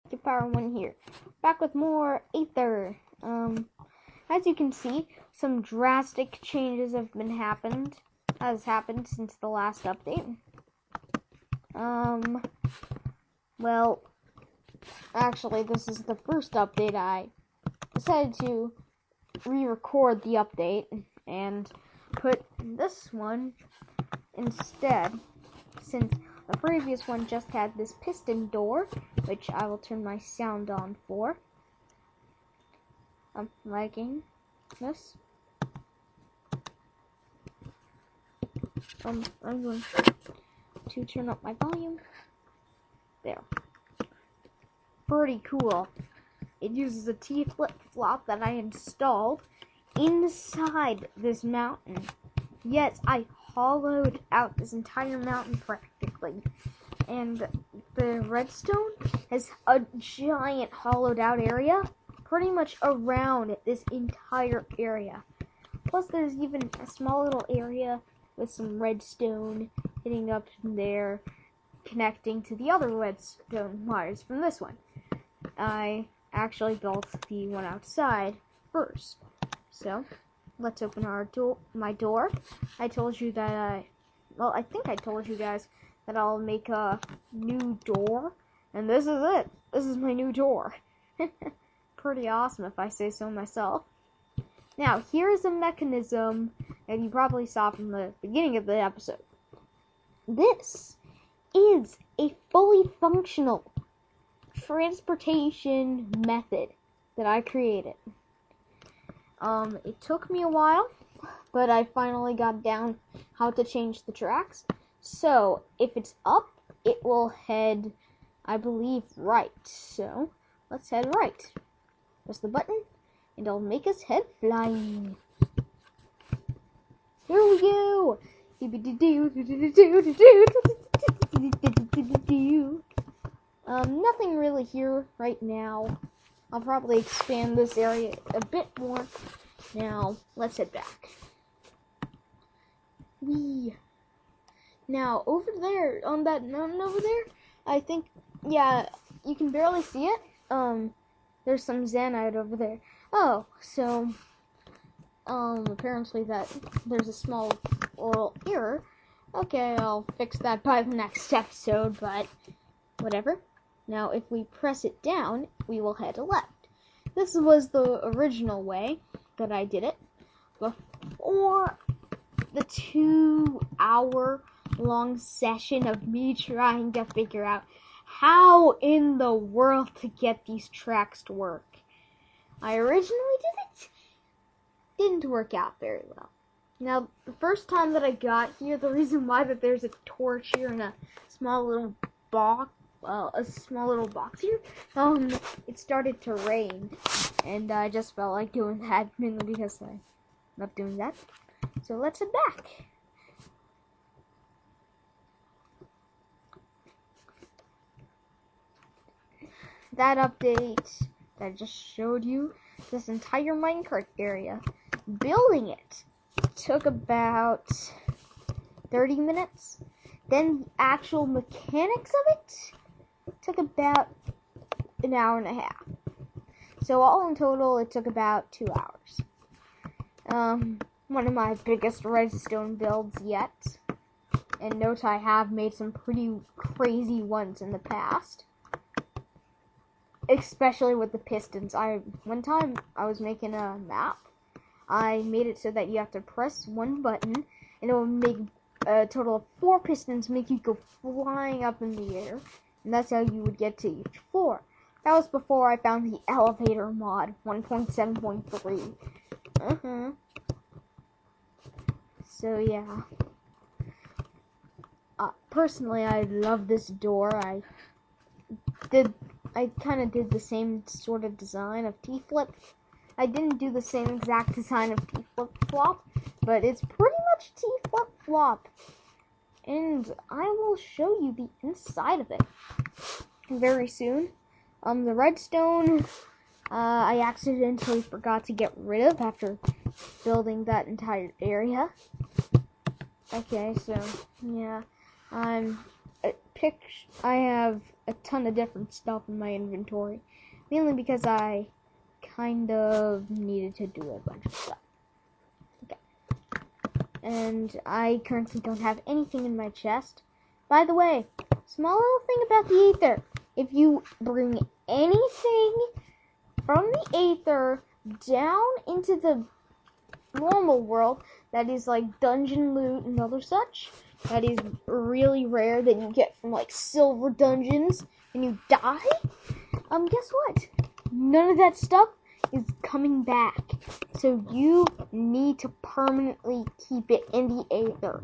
Get power 1 here. Back with more Aether. As you can see, some drastic changes has happened since the last update. Well, actually, this is the first update. I decided to re-record the update and put this one instead, since the previous one just had this piston door, which I will turn my sound on for. I'm liking this. I'm going to turn up my volume. There. Pretty cool. It uses a T flip-flop that I installed inside this mountain. Yes, I hollowed out this entire mountain practically. And the redstone has a giant hollowed out area pretty much around this entire area. Plus there's even a small little area with some redstone hitting up from there, connecting to the other redstone wires from this one. I actually built the one outside first. So, let's open my door. I told you that I think I told you guys that I'll make a new door, and this is it. This is my new door. Pretty awesome if I say so myself. Now, here's a mechanism that you probably saw from the beginning of the episode. This is a fully functional transportation method that I created. It took me a while, but I finally got down how to change the tracks. So, if it's up, it will head, I believe, right. So, let's head right. Press the button, and it'll make us head flying. Here we go! Nothing really here right now. I'll probably expand this area a bit more. Now, let's head back. Now, over there, on that mountain over there, I think, yeah, you can barely see it. There's some Zanite over there. Oh, so, apparently there's a small little error. Okay, I'll fix that by the next episode, but whatever. Now, if we press it down, we will head left. This was the original way that I did it before the 2-hour-long session of me trying to figure out how in the world to get these tracks to work. I originally did it. Didn't work out very well. Now, the first time that I got here, the reason why that there's a torch here and a small little box, here, it started to rain, and I just felt like doing that, mainly because I love doing that. So let's head back. That update that I just showed you, this entire minecart area, building it took about 30 minutes. Then the actual mechanics of it took about an hour and a half. So all in total, it took about 2 hours. One of my biggest redstone builds yet. And note I have made some pretty crazy ones in the past. Especially with the pistons. One time I was making a map. I made it so that you have to press one button and it will make a total of 4 pistons, make you go flying up in the air. And that's how you would get to each floor. That was before I found the elevator mod 1.7.3. So yeah. Personally, I love this door. I kind of did the same sort of design of T-flip. I didn't do the same exact design of T-flip-flop, but it's pretty much T-flip-flop. And I will show you the inside of it very soon. The redstone, I accidentally forgot to get rid of after building that entire area. Okay, so, yeah. I have a ton of different stuff in my inventory, mainly because I kind of needed to do a bunch of stuff. Okay. And I currently don't have anything in my chest. By the way, small little thing about the Aether. If you bring anything from the Aether down into the normal world, that is like dungeon loot and other such, that is really rare, that you get from like silver dungeons and you die, guess what? None of that stuff is coming back. So you need to permanently keep it in the Aether.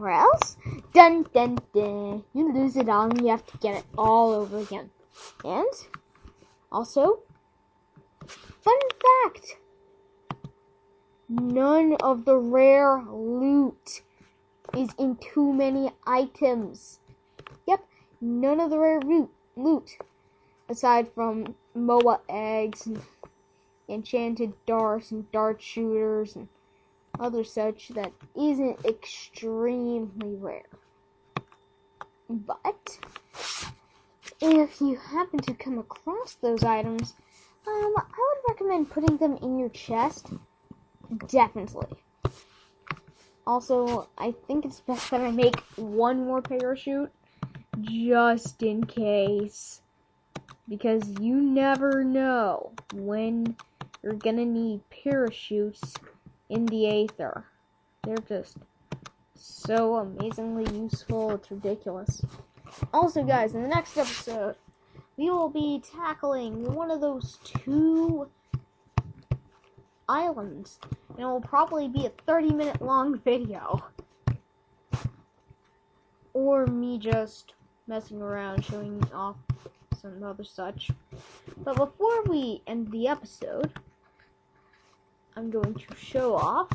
Or else, dun dun dun, you lose it all and you have to get it all over again. And also, fun fact, none of the rare loot is in too many items. Yep, none of the rare loot, aside from MOA eggs and enchanted darts and dart shooters and other such, that isn't extremely rare. But if you happen to come across those items, I would recommend putting them in your chest. Definitely. Also, I think it's best that I make one more parachute, just in case, because you never know when you're gonna need parachutes in the Aether. They're just so amazingly useful, it's ridiculous. Also, guys, in the next episode, we will be tackling one of those 2 islands, and it will probably be a 30-minute long video. Or me just messing around, showing off some other such. But before we end the episode, I'm going to show off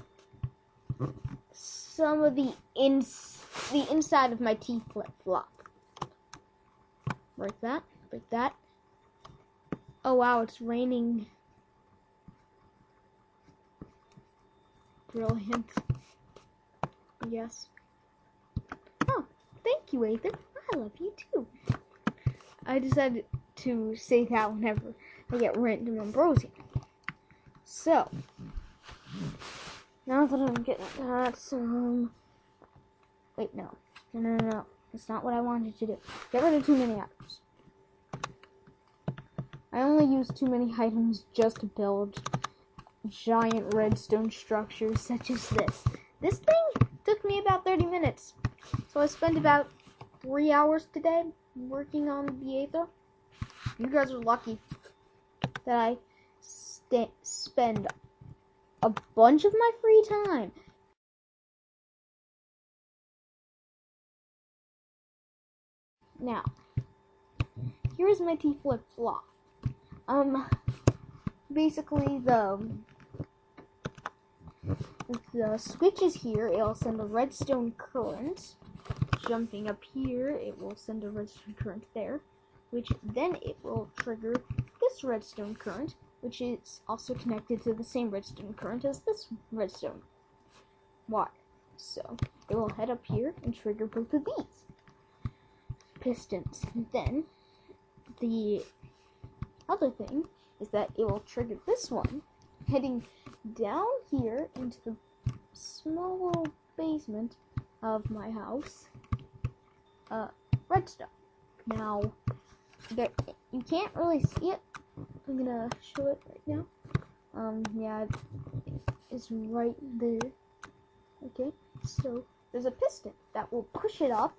some of the inside of my tea flip-flop. Like that. Oh wow, it's raining. Brilliant. Yes. Oh, thank you, Aether. I love you too. I decided to say that whenever I get random ambrosia. So, now that I'm getting that, wait, no. That's not what I wanted to do. Get rid of too many items. I only use too many items just to build giant redstone structures such as this. This thing took me about 30 minutes. So I spent about 3 hours today working on the Aether. You guys are lucky that I spend a bunch of my free time now. Here's my tea flip-flop. Basically the switch is here. It'll send a redstone current. Jumping up here, it will send a redstone current there, which then it will trigger this redstone current, which is also connected to the same redstone current as this redstone wire. So it will head up here and trigger both of these pistons. Then the other thing is that it will trigger this one, heading down here into the small little basement of my house. Redstone. Now, you can't really see it. I'm gonna show it right now. Yeah, it's right there. Okay, so there's a piston that will push it up,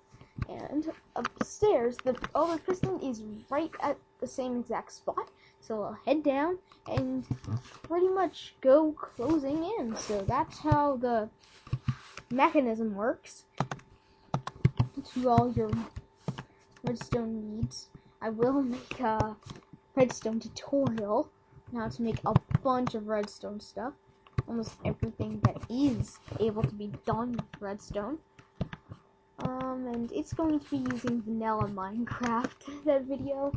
and upstairs, the other piston is right at the same exact spot. So I'll head down and pretty much go closing in. So that's how the mechanism works. To all your redstone needs, I will make a redstone tutorial on how to make a bunch of redstone stuff. Almost everything that is able to be done with redstone. And it's going to be using vanilla Minecraft, that video.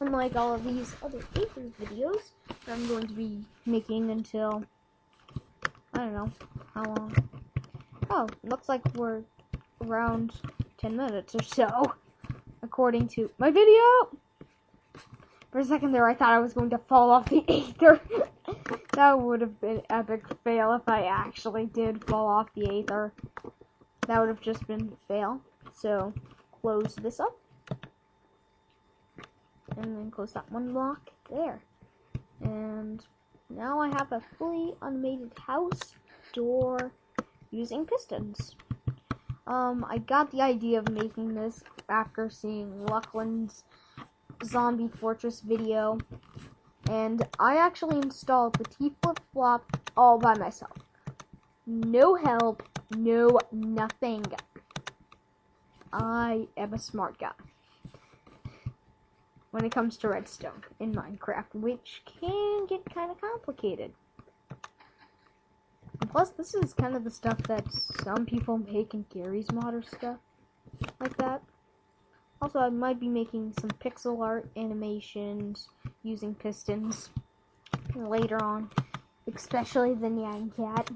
Unlike all of these other Aether videos that I'm going to be making until, I don't know, how long. Oh, looks like we're around 10 minutes or so, according to my video. For a second there, I thought I was going to fall off the Aether. That would have been an epic fail if I actually did fall off the Aether. That would have just been a fail. So, close this up. And then close that one block there. And now I have a fully automated house door using pistons. I got the idea of making this after seeing Luckland's Zombie Fortress video, and I actually installed the T-flip-flop all by myself. No help, no nothing. I am a smart guy when it comes to redstone in Minecraft, which can get kind of complicated. And plus, this is kind of the stuff that some people make in Gary's Mod or stuff like that. Also, I might be making some pixel art animations using pistons later on, especially the Nyan Cat.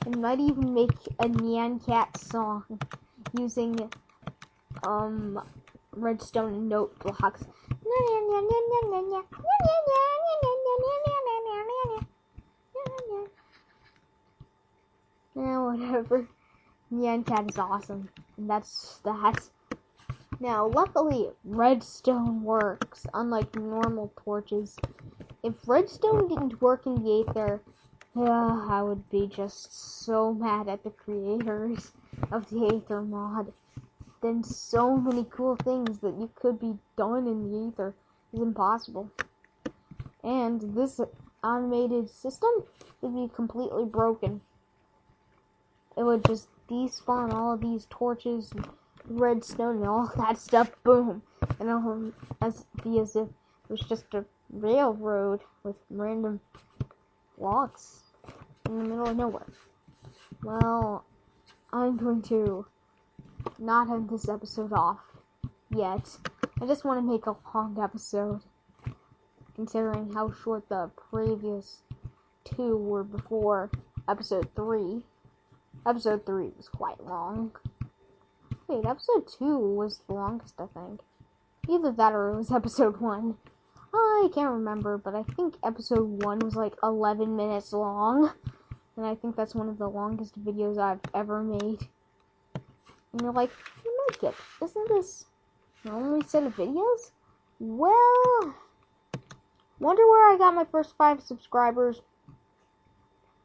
And might even make a Nyan Cat song using redstone and note blocks. Yeah, whatever. Nyan Cat is awesome. And that's that. Now, luckily, redstone works, unlike normal torches. If redstone didn't work in the Aether, I would be just so mad at the creators of the Aether mod. Then so many cool things that you could be done in the Aether is impossible. And this automated system would be completely broken. It would just despawn all of these torches, redstone, and all that stuff, boom. And it would be as if it was just a railroad with random blocks in the middle of nowhere. Well, I'm going to not have this episode off yet. I just want to make a long episode, considering how short the previous two were before episode 3. Episode 3 was quite long. Wait, episode 2 was the longest, I think. Either that or it was episode 1. I can't remember, but I think episode 1 was like 11 minutes long. And I think that's one of the longest videos I've ever made. And you're like, you like it. Isn't this the only set of videos? Well, wonder where I got my first 5 subscribers.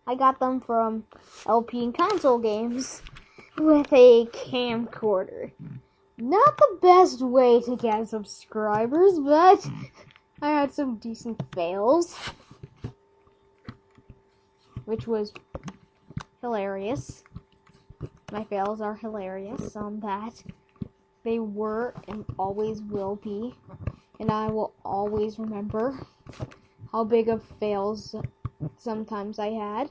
I got them from LP and console games with a camcorder. Not the best way to get subscribers, but I had some decent fails, which was hilarious. My fails are hilarious on that. They were and always will be, and I will always remember how big of fails sometimes I had,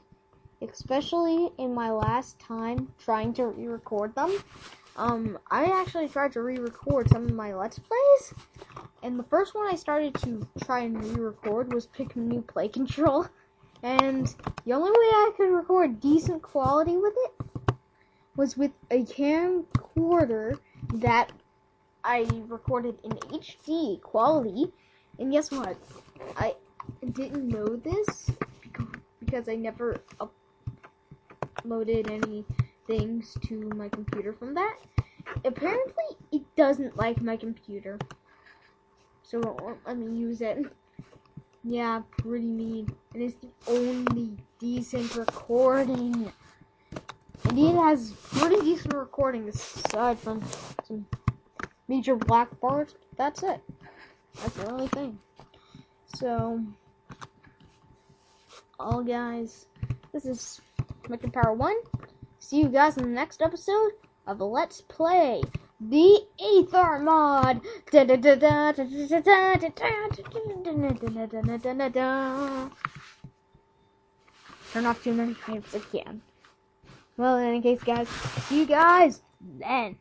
especially in my last time trying to re-record them. I actually tried to re-record some of my Let's Plays, and the first one I started to try and re-record was pick a new play control, and the only way I could record decent quality with it was with a camcorder that I recorded in HD quality, and guess what? I didn't know this because I never uploaded any things to my computer from that. Apparently, it doesn't like my computer, so it won't let me use it. Yeah, pretty mean. It is the only decent recording. And it has pretty decent recording aside from some major black bars. That's it. That's the only thing. So, all guys, this is Making Power 1. See you guys in the next episode of Let's Play The Aether Mod. Turn off too many times again. Well, in any case, guys, see you guys then.